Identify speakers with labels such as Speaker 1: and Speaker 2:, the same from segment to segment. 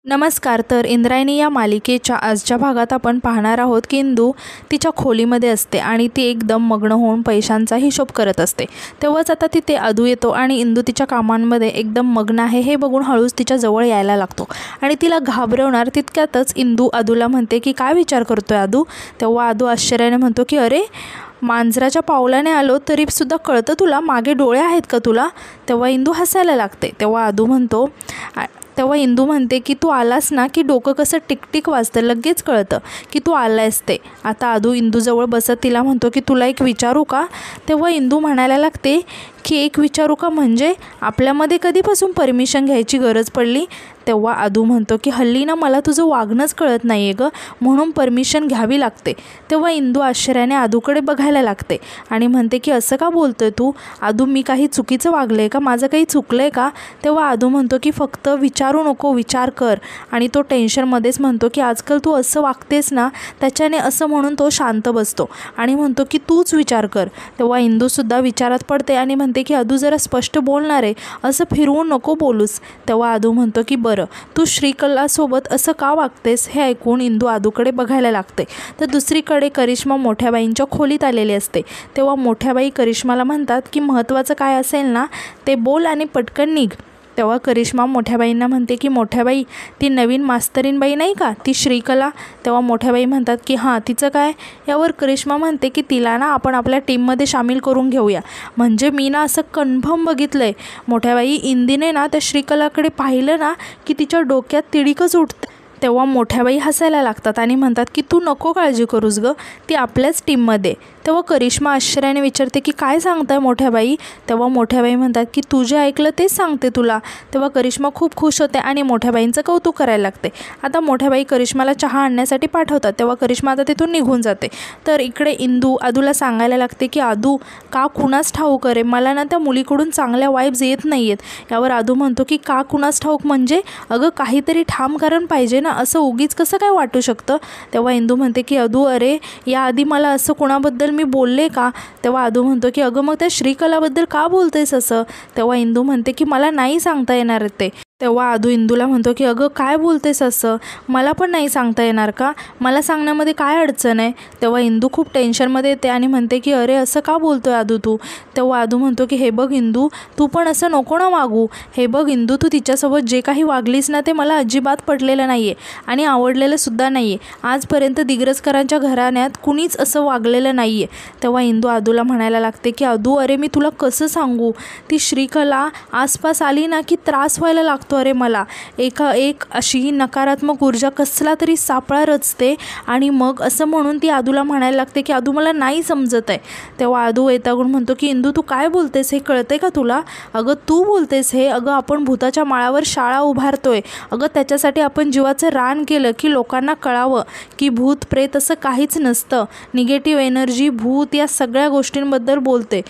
Speaker 1: नमस्कार. तर इंद्रायणी या मालिकेच्या आजच्या भागात आपण पाहणार आहोत की इंदू तिच्या खोलीमध्ये असते आणि ती एकदम मग्न होऊन पैशांचा हिशोब करत असते. तेव्हाच आता तिथे अदू येतो आणि इंदू तिच्या कामांमध्ये एकदम मग्न आहे हे बघून हळूच तिच्या जवळ यायला लागतो आणि तिला घाबरवणार तितक्यातच इंदू अदूला म्हणते की काय विचार करतोय अदू. तेव्हा अदू आश्चर्याने म्हणतो की अरे, मांजराच्या पावलाने आलो तरीसुद्धा कळतं तुला, मागे डोळे आहेत का तुला. तेव्हा इंदू हसायला लागते. तेव्हा इंदू म्हणते की तू आलास ना की डोकं कसं टिकटिक वाजतं, लगेच कळतं की तू आलायस ते. आता अदू इंदूजवळ बसत तिला म्हणतो की तुला एक विचारू का. तेव्हा इंदू म्हणायला लागते की एक विचारू का म्हणजे, आपल्यामध्ये कधीपासून परमिशन घ्यायची गरज पडली. तेव्हा अदू म्हणतो की हल्ली ना मला तुझं वागणंच कळत नाही आहे गं, म्हणून परमिशन घ्यावी लागते. तेव्हा इंदू आश्चर्याने अदूकडे बघायला लागते आणि म्हणते की असं का बोलतोय तू अदू, मी काही चुकीचं वागलं आहे का, माझं काही चुकलं आहे का. तेव्हा अदू म्हणतो की फक्त विचारू नको, विचार कर. आणि तो टेन्शनमध्येच म्हणतो की आजकाल तू असं वागतेस ना त्याच्याने, असं म्हणून तो शांत बसतो आणि म्हणतो की तूच विचार कर. तेव्हा इंदूसुद्धा विचारात पडते आणि म्हणते की अदू जरा स्पष्ट बोलणार आहे, असं फिरवून नको बोलूस. तेव्हा अदू म्हणतो की बरं, तू श्रीकलासोबत असं का वागतेस. हे ऐकून इंदू अदूकडे बघायला लागते. तर दुसरीकडे करिश्मा मोठ्याबाईंच्या खोलीत आलेली असते. तेव्हा मोठ्याबाई करिश्माला म्हणतात की महत्त्वाचं काय असेल ना ते बोल आणि पटकन निघ. तेव्हा करिश्मा मोठ्याबाईंना म्हणते की मोठ्याबाई, ती नवीन मास्तरीणबाई नाही का, ती श्रीकला. तेव्हा मोठ्याबाई म्हणतात की हां, तिचं काय. यावर करिश्मा म्हणते की तिला ना आपण आपल्या टीममध्ये सामील करून घेऊया. म्हणजे मी ना असं कन्फर्म बघितलं आहे मोठ्याबाई, इंदीने ना त्या श्रीकलाकडे पाहिलं ना की तिच्या डोक्यात तिडीकच उठते. तेव्हा मोठ्याबाई हसायला लागतात आणि म्हणतात की तू नको काळजी करूस गं, ती आपल्याच टीममध्ये. तेव्हा करिश्मा आश्चर्याने विचारते की काय सांगताय मोठ्याबाई. तेव्हा मोठ्याबाई म्हणतात की तू जे ऐकलं तेच सांगते तुला. तेव्हा करिश्मा खूप खुश होते आणि मोठ्याबाईंचं कौतुक करायला लागते. आता मोठ्याबाई करिश्माला चहा आणण्यासाठी पाठवतात. तेव्हा करिश्मा आता तिथून निघून जाते. तर इकडे इंदू अदूला सांगायला लागते की अदू, का कुणास ठाऊक करे, मला ना त्या मुलीकडून चांगल्या वाईब्स येत नाही आहेत. यावर अदू म्हणतो की का कुणास ठाऊक म्हणजे, अगं काहीतरी ठाम कारण पाहिजे ना, असं उगीच कसं काय वाटू शकतं. तेव्हा इंदू म्हणते की अदू, अरे याआधी मला असं कुणाबद्दल मी बोलले का. तेव्हा अदू म्हणतो की अगं मग त्या श्रीकलाबद्दल का बोलतेस असं. तेव्हा इंदू म्हणते की मला नाही सांगता येणार ते. तेव्हा अदू इंदूला म्हणतो की अगं काय बोलतेस असं, मला पण नाही सांगता येणार का, मला सांगण्यामध्ये काय अडचण आहे. तेव्हा इंदू खूप टेन्शनमध्ये येते आणि म्हणते की अरे असं का बोलतोय अदू तू. तेव्हा अदू म्हणतो की हे बघ इंदू, तू पण असं नको ना वागू. हे बघ इंदू, तू तिच्यासोबत जे काही वागलीस ना ते मला अजिबात पटलेलं नाही आहे आणि आवडलेलं सुद्धा नाही आहे. आजपर्यंत दिग्रजकरांच्या घराण्यात कुणीच असं वागलेलं नाही आहे. तेव्हा इंदू अदूला म्हणायला लागते की अदू, अरे मी तुला कसं सांगू, ती श्रीकला आसपास आली ना की त्रास व्हायला लागतो. अरे मला एक अशी नकारात्मक ऊर्जा कसला तरी सापळा रचते आणि मग असं म्हणून ती अदूला म्हणायला लागते की अदू मला नाही समजत आहे. तेव्हा अदू वैतागून म्हणतो की इंदू तू काय बोलतेस, हे कळतंय का तुला. अगं तू बोलतेस हे, अगं आपण भूताच्या माळावर शाळा उभारतोय. अगं त्याच्यासाठी आपण जीवाचं रान केलं की लोकांना कळावं की भूत प्रेत असं काहीच नसतं. निगेटिव्ह एनर्जी, भूत, या सगळ्या गोष्टींबद्दल बोलते.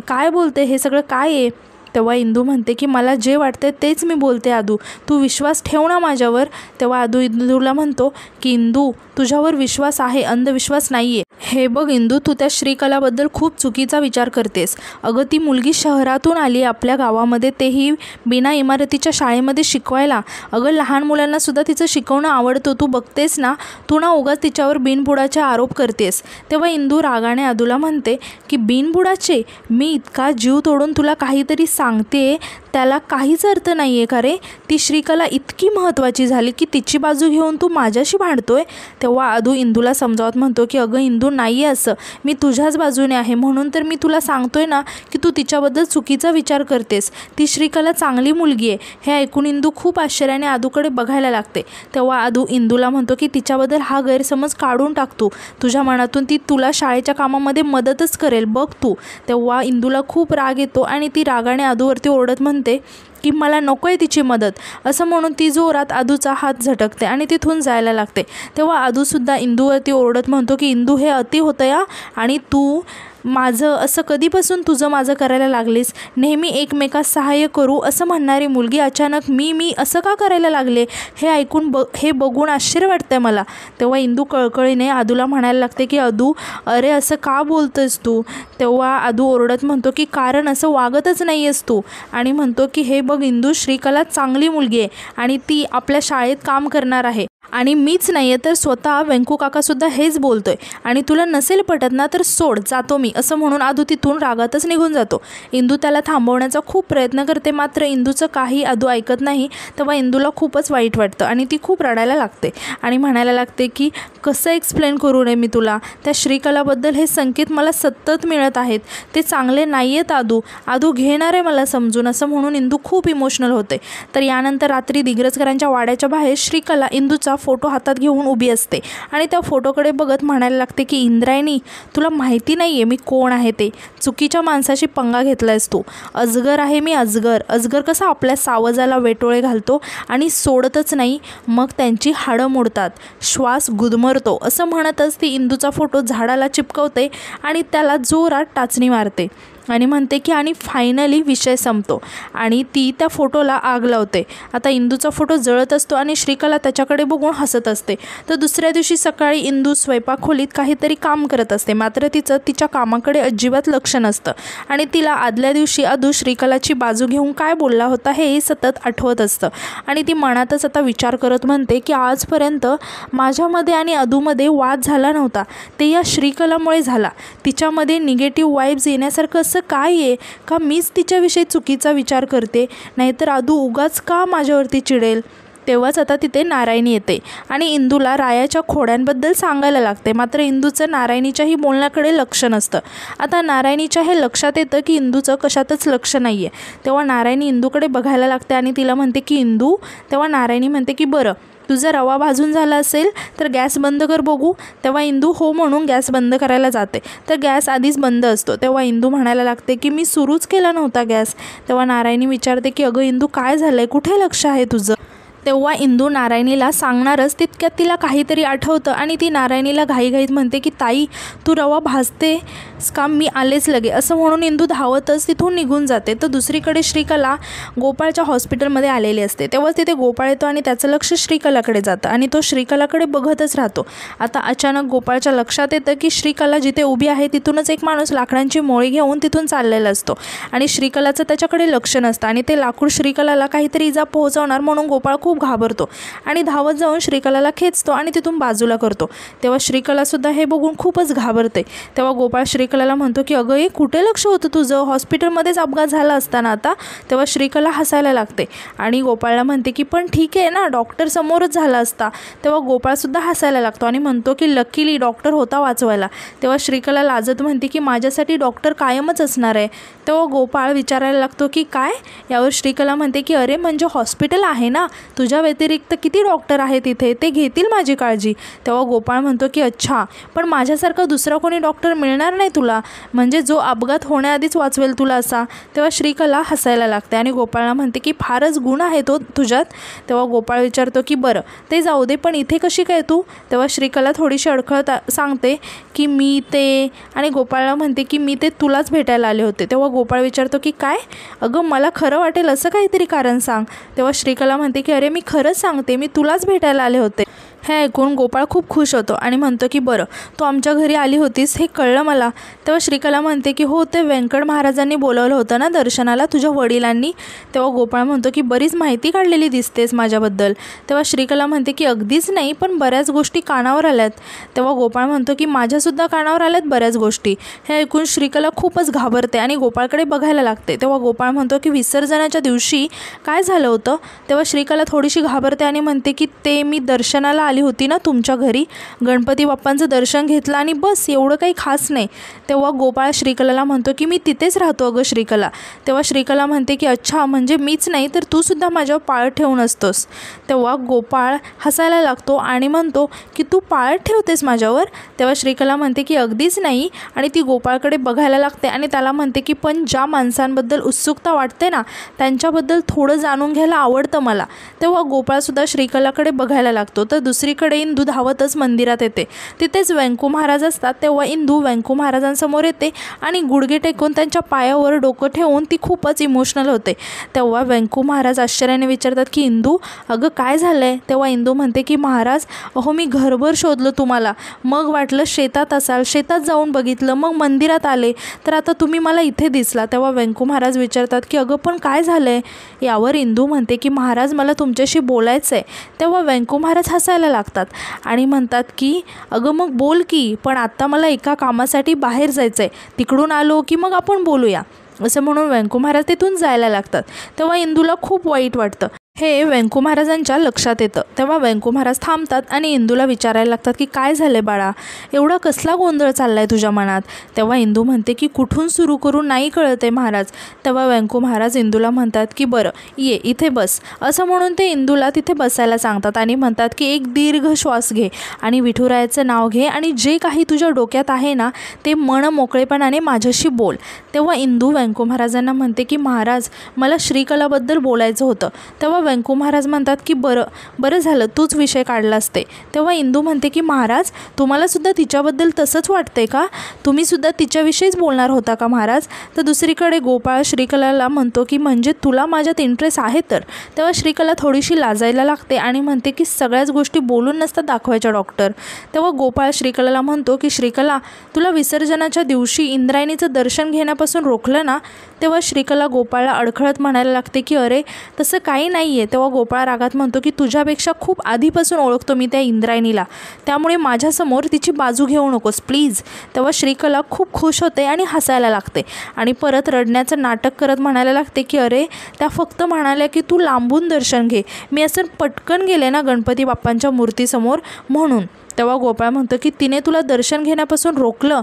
Speaker 1: काय बोलते, हे सगळं काय आहे. तेव्हा इंदू म्हणते की मला जे वाटते तेच मी बोलते अदू, तू विश्वास ठेव ना माझ्यावर. तेव्हा अदू इंदूला म्हणतो की इंदू, तुझ्यावर विश्वास आहे, अंधविश्वास नाही आहे. हे बघ इंदू, तू त्या श्रीकलाबद्दल खूप चुकीचा विचार करतेस. अगं ती मुलगी शहरातून आली आपल्या गावामध्ये, तेही बिना इमारतीच्या शाळेमध्ये शिकवायला. अगं लहान मुलांनासुद्धा तिचं शिकवणं आवडतं, तू बघतेस ना. तू ना उगाच तिच्यावर बिनबुडाचे आरोप करतेस. तेव्हा इंदू रागाने अदूला म्हणते की बिनबुडाचे, मी इतका जीव तोडून तुला काहीतरी सांगते त्याला काहीच अर्थ नाही आहे का रे. ती श्रीकला इतकी महत्त्वाची झाली की तिची बाजू घेऊन तू माझ्याशी भांडतोय. तेव्हा अदू इंदूला समजावत म्हणतो की अगं इंदू, नाही आहे असं, मी तुझ्याच बाजूने आहे, म्हणून तर मी तुला सांगतोय ना की तू तिच्याबद्दल चुकीचा विचार करतेस. ती श्रीकला चांगली मुलगी आहे. हे ऐकून इंदू खूप आश्चर्याने अदूकडे बघायला लागते. तेव्हा अदू इंदूला म्हणतो की तिच्याबद्दल हा गैरसमज काढून टाक तुझ्या मनातून, ती तुला शाळेच्या कामामध्ये मदतच करेल बघ तू. तेव्हा इंदूला खूप राग येतो आणि ती रागाने अदूवरती ओरडत म्हणते की मला नको आहे तिची मदत. असं म्हणून ती जोरात अदूचा हात झटकते आणि तिथून जायला लागते. तेव्हा अदूसुद्धा इंदूवरती ओरडत म्हणतो की इंदू, हे अति होतं या, आणि तू माझं असं कधीपासून तुझं माझं करायला लागलीस, नेहमी एकमेकास सहाय्य करू असं म्हणणारी मुलगी अचानक मी असं का करायला लागले हे ऐकून हे बघून आश्चर्य वाटतंय मला. तेव्हा इंदू कळकळीने आदूला म्हणायला लागते की अदू, अरे असं का बोलतोयस तू. तेव्हा आदू ओरडत म्हणतो की कारण असं वागतच नाही आहेस तू, आणि म्हणतो की हे बघ इंदू, श्रीकला चांगली मुलगी आहे आणि ती आपल्या शाळेत काम करणार आहे, आणि मीच नाही आहे तर स्वतः वेंकू काकासुद्धा हेच बोलतोय, आणि तुला नसेल पटत ना तर सोड, जातो मी, असं म्हणून आदू तिथून रागातच निघून जातो. इंदू त्याला थांबवण्याचा खूप प्रयत्न करते, मात्र इंदूचं काही आदू ऐकत नाही. तेव्हा इंदूला खूपच वाईट वाटतं आणि ती खूप रडायला लागते आणि म्हणायला लागते की कसं एक्सप्लेन करू नये मी तुला, त्या श्रीकलाबद्दल हे संकेत मला सतत मिळत आहेत, ते चांगले नाही आहेत आदू घेणार आहे मला समजून, असं म्हणून इंदू खूप इमोशनल होते. तर यानंतर रात्री दिग्रजकरांच्या वाड्याच्या बाहेर श्रीकला इंदूचा फोटो हातात घेऊन उभी असते आणि त्या फोटोकडे बघत म्हणायला लागते की इंद्रायणी, तुला माहिती नाही आहे मी कोण आहे ते, चुकीच्या माणसाशी पंगा घेतलायस तू. अजगर आहे मी, अजगर कसा आपल्या सावजाला वेटोळे घालतो आणि सोडतच नाही, मग त्यांची हाडं मोडतात, श्वास गुदमरतो, असं म्हणतच ती इंदूचा फोटो झाडाला चिपकवते आणि त्याला जोरात टाचणी मारते आणि म्हणते की आणि फायनली विषय संपतो, आणि ती त्या फोटोला आग लावते. आता इंदूचा फोटो जळत असतो आणि श्रीकला त्याच्याकडे बघून हसत असते. तर दुसऱ्या दिवशी सकाळी इंदू स्वयंपाकखोलीत काहीतरी काम करत असते, मात्र तिचं तिच्या कामाकडे अजिबात लक्ष नसतं आणि तिला आदल्या दिवशी अदू श्रीकलाची बाजू घेऊन काय बोलला होता हे सतत आठवत असतं आणि ती मनातच आता विचार करत म्हणते की आजपर्यंत माझ्यामध्ये आणि अदूमध्ये वाद झाला नव्हता, ते या श्रीकलामुळे झाला. तिच्यामध्ये निगेटिव्ह वाईब्स येण्यासारखं असं काय आहे का मीच तिच्याविषयी चुकीचा विचार करते, नाहीतर अदू उगाच का माझ्यावरती चिडेल. तेव्हाच आता तिथे नारायणी येते आणि इंदूला रायाच्या खोड्यांबद्दल सांगायला लागते, मात्र इंदूचं नारायणीच्याही बोलण्याकडे लक्ष नसतं. आता नारायणीच्या हे लक्षात येतं की इंदूचं कशातच लक्ष नाही आहे. तेव्हा नारायणी इंदूकडे बघायला लागते आणि तिला म्हणते की इंदू, तेव्हा नारायणी म्हणते की बरं तुझा रवा भाजून झाला असेल तर गॅस बंद कर बघू. तेव्हा इंदू हो म्हणून गॅस बंद करायला जाते, तर गॅस आधीच बंद असतो. तेव्हा इंदू म्हणायला लागते की मी सुरूच केला नव्हता गॅस. तेव्हा नारायणी विचारते की अगं इंदू काय झालंय, कुठे लक्ष आहे तुझं. तेव्हा इंदू नारायणीला सांगणारच तितक्यात तिला काहीतरी आठवतं आणि ती नारायणीला घाईघाईत म्हणते की ताई तू रवा भाजतेस का, मी आलेच लगे, असं म्हणून इंदू धावतच तिथून निघून जाते. तर दुसरीकडे श्रीकला गोपाळच्या हॉस्पिटलमध्ये आलेली असते. तेव्हा तिथे गोपाळ येतो आणि त्याचं लक्ष श्रीकलाकडे जातं आणि तो श्रीकलाकडे बघतच राहतो. आता अचानक गोपाळच्या लक्षात येतं की श्रीकला जिथे उभी आहे तिथूनच एक माणूस लाकडांची मोळी घेऊन तिथून चाललेला असतो आणि श्रीकलाचं त्याच्याकडे लक्ष नसतं आणि ते लाकूड श्रीकलाला काहीतरी इजा पोहोचवणार म्हणून गोपाळ खूप घाबरतो आणि धावत जाऊन श्रीकलाला खेचतो आणि तिथून बाजूला करतो. तेव्हा श्रीकलासुद्धा हे बघून खूपच घाबरते. तेव्हा गोपाळ श्रीकलाला म्हणतो की अगं हे कुठे लक्ष होतं तुझं, हॉस्पिटलमध्येच अपघात झाला असताना आता. तेव्हा श्रीकला हसायला लागते आणि गोपाळला म्हणते की पण ठीक आहे ना, डॉक्टर समोरच झाला असता. तेव्हा गोपाळसुद्धा हसायला लागतो आणि म्हणतो की लकीली डॉक्टर होता वाचवायला. तेव्हा श्रीकला लाजत म्हणते की माझ्यासाठी डॉक्टर कायमच असणार आहे. तेव्हा गोपाळ विचारायला लागतो की काय. यावर श्रीकला म्हणते की अरे म्हणजे हॉस्पिटल आहे ना, तुझ्या व्यतिरिक्त किती डॉक्टर आहेत तिथे, ते घेतील माझी काळजी. तेव्हा गोपाळ म्हणतो की अच्छा, पण माझ्यासारखा दुसरा कोणी डॉक्टर मिळणार नाही तुला, म्हणजे जो अपघात होण्याआधीच वाचवेल तुला असा. तेव्हा श्रीकला हसायला लागते आणि गोपाळला म्हणते की फारच गुण आहे तो तुझ्यात. तेव्हा गोपाळ विचारतो की बरं ते जाऊ दे, पण इथे कशी काय तू. तेव्हा श्रीकला थोडीशी अडखळत सांगते की मी ते, आणि गोपाळला म्हणते की मी ते तुलाच भेटायला आले होते. तेव्हा गोपाळ विचारतो की काय, अगं मला खरं वाटेल असं काहीतरी कारण सांग. तेव्हा श्रीकला म्हणते की अरे मी खरंच सांगते, मी तुलाच भेटायला आले होते. हे ऐकून गोपाळ खूप खुश होतो आणि म्हणतो की बरं तू आमच्या घरी आली होतीस हे कळलं मला. तेव्हा श्रीकला म्हणते की हो, ते व्यंकट महाराजांनी बोलवलं होतं ना दर्शनाला, तुझ्या वडिलांनी. तेव्हा गोपाळ म्हणतो की बरीच माहिती काढलेली दिसतेस माझ्याबद्दल. तेव्हा श्रीकला म्हणते की अगदीच नाही, पण बऱ्याच गोष्टी कानावर आल्यात. तेव्हा गोपाळ म्हणतो की माझ्यासुद्धा कानावर आल्यात बऱ्याच गोष्टी. हे ऐकून श्रीकला खूपच घाबरते आणि गोपाळकडे बघायला लागते. तेव्हा गोपाळ म्हणतो की विसर्जनाच्या दिवशी काय झालं होतं. तेव्हा श्रीकला थोडीशी घाबरते आणि म्हणते की ते मी दर्शनाला आली होती ना तुमच्या घरी, गणपती बाप्पांचं दर्शन घेतलं आणि बस, एवढं काही खास नाही. तेव्हा गोपाळ श्रीकलाला म्हणतो की मी तिथेच राहतो अगं श्रीकला. तेव्हा श्रीकला म्हणते की अच्छा, म्हणजे मीच नाही तर तू सुद्धा माझ्यावर पाळत ठेवून असतोस. तेव्हा गोपाळ हसायला लागतो आणि म्हणतो की तू पाळत ठेवतेस माझ्यावर. तेव्हा श्रीकला म्हणते की अगदीच नाही, आणि ती गोपाळकडे बघायला लागते आणि त्याला म्हणते की पण ज्या माणसांबद्दल उत्सुकता वाटते ना त्यांच्याबद्दल थोडं जाणून घ्यायला आवडतं मला. तेव्हा गोपाळसुद्धा श्रीकलाकडे बघायला लागतो. तर दुसरीकडे इंदू धावतच मंदिरात येते. तिथेच व्यंकू महाराज असतात. तेव्हा इंदू व्यंकू महाराजांसमोर येते आणि गुडघे टेकून त्यांच्या पायावर डोकं ठेवून ती खूपच इमोशनल होते. तेव्हा व्यंकू महाराज आश्चर्याने विचारतात की इंदू, अगं काय झालंय? तेव्हा इंदू म्हणते की महाराज, अहो मी घरभर शोधलं तुम्हाला, मग वाटलं शेतात असाल, शेतात जाऊन बघितलं, मग मंदिरात आले, तर आता तुम्ही मला इथे दिसला. तेव्हा व्यंकू महाराज विचारतात की अगं पण काय झालंय? यावर इंदू म्हणते की महाराज मला तुमच्याशी बोलायचं आहे. तेव्हा व्यंकू महाराज हसायला लागतात आणि म्हणतात की अगं मग बोल की, पण आत्ता मला एका कामासाठी बाहेर जायचं आहे, तिकडून आलो की मग आपण बोलूया, असं म्हणून व्यंकू महाराज तिथून जायला लागतात. तेव्हा इंदूला खूप वाईट वाटतं. हे व्यंकू महाराजांच्या लक्षात येतं. तेव्हा व्यंकू महाराज थांबतात आणि इंदूला विचारायला लागतात की काय झालं बाळा, एवढा कसला गोंधळ चाललाय तुझ्या मनात? तेव्हा इंदू म्हणते की कुठून सुरू करून नाही कळत आहे महाराज. तेव्हा व्यंकू महाराज इंदूला म्हणतात की बरं ये इथे बस, असं म्हणून ते इंदूला तिथे बसायला सांगतात आणि म्हणतात की एक दीर्घ श्वास घे आणि विठुरायाचं नाव घे आणि जे काही तुझ्या डोक्यात आहे ना ते मन मोकळेपणाने माझ्याशी बोल. तेव्हा इंदू व्यंकू महाराजांना म्हणते की महाराज मला श्रीकलाबद्दल बोलायचं होतं. तेव्हा व्यंकू महाराज म्हणतात की बरं झालं तूच विषय काढला असते. तेव्हा इंदू म्हणते की महाराज तुम्हाला सुद्धा तिच्याबद्दल तसंच वाटतंय का? तुम्ही सुद्धा तिच्याविषयीच बोलणार होता का महाराज? तर दुसरीकडे गोपाळ श्रीकलाला म्हणतो की म्हणजे तुला माझ्यात इंटरेस्ट आहे तर. तेव्हा श्रीकला थोडीशी लाजायला लागते आणि म्हणते की सगळ्याच गोष्टी बोलून नसतात दाखवायच्या डॉक्टर. तेव्हा गोपाळ श्रीकलाला म्हणतो की श्रीकला तुला विसर्जनाच्या दिवशी इंद्रायणीचं दर्शन घेण्यापासून रोखलं ना? तेव्हा श्रीकला गोपाळला अडखळत म्हणायला लागते की अरे तसं काही नाही आहे. तेव्हा गोपाळ रागात म्हणतो की तुझ्यापेक्षा खूप आधीपासून ओळखतो मी त्या इंद्रायणीला, त्यामुळे माझ्यासमोर तिची बाजू घेऊ नकोस प्लीज. तेव्हा श्रीकला खूप खुश होते आणि हसायला लागते आणि परत रडण्याचं नाटक करत म्हणायला लागते की अरे त्या फक्त म्हणाल्या की तू लांबून दर्शन घे, मी असं पटकन गेले ना गणपती बाप्पांच्या मूर्तीसमोर म्हणून. तेव्हा गोपाळ म्हणतो की तिने तुला दर्शन घेण्यापासून रोखलं.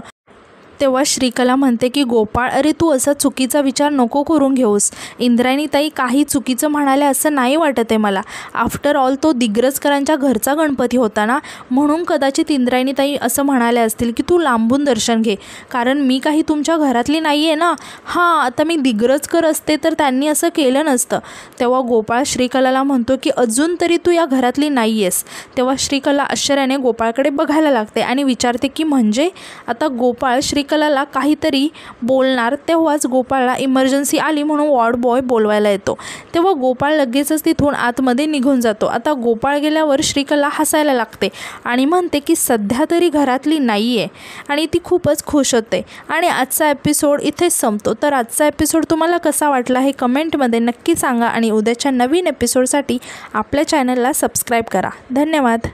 Speaker 1: तेव्हा श्रीकला म्हणते की गोपाळ अरे तू असा चुकीचा विचार नको करून घेऊस, इंद्रायणीताई काही चुकीचं म्हणाल्या असं नाही वाटत आहे मला. आफ्टर ऑल तो दिग्रजकरांच्या घरचा गणपती होता ना, म्हणून कदाचित इंद्रायणीताई असं म्हणाल्या असतील की तू लांबून दर्शन घे, कारण मी काही तुमच्या घरातली नाही आहे ना. हां आता मी दिग्रजकर असते तर त्यांनी असं केलं नसतं. तेव्हा गोपाळ श्रीकलाला म्हणतो की अजून तरी तू या घरातली नाही आहेस. तेव्हा श्रीकला आश्चर्याने गोपाळकडे बघायला लागते आणि विचारते की म्हणजे? आता गोपाळ श्रीकलाला काहीतरी बोलणार तेव्हाच गोपाळला इमर्जन्सी आली म्हणून वॉर्ड बॉय बोलवायला येतो. तेव्हा गोपाळ लगेचच तिथून आतमध्ये निघून जातो. आता गोपाळ गेल्यावर श्रीकला हसायला लागते आणि म्हणते की सध्या तरी घरातली नाही आहे आणि ती खूपच खुश होते. आणि आजचा एपिसोड इथेच संपतो. तर आजचा एपिसोड तुम्हाला कसा वाटला हे कमेंटमध्ये नक्की सांगा आणि उद्याच्या नवीन एपिसोडसाठी आपल्या चॅनलला सबस्क्राईब करा. धन्यवाद.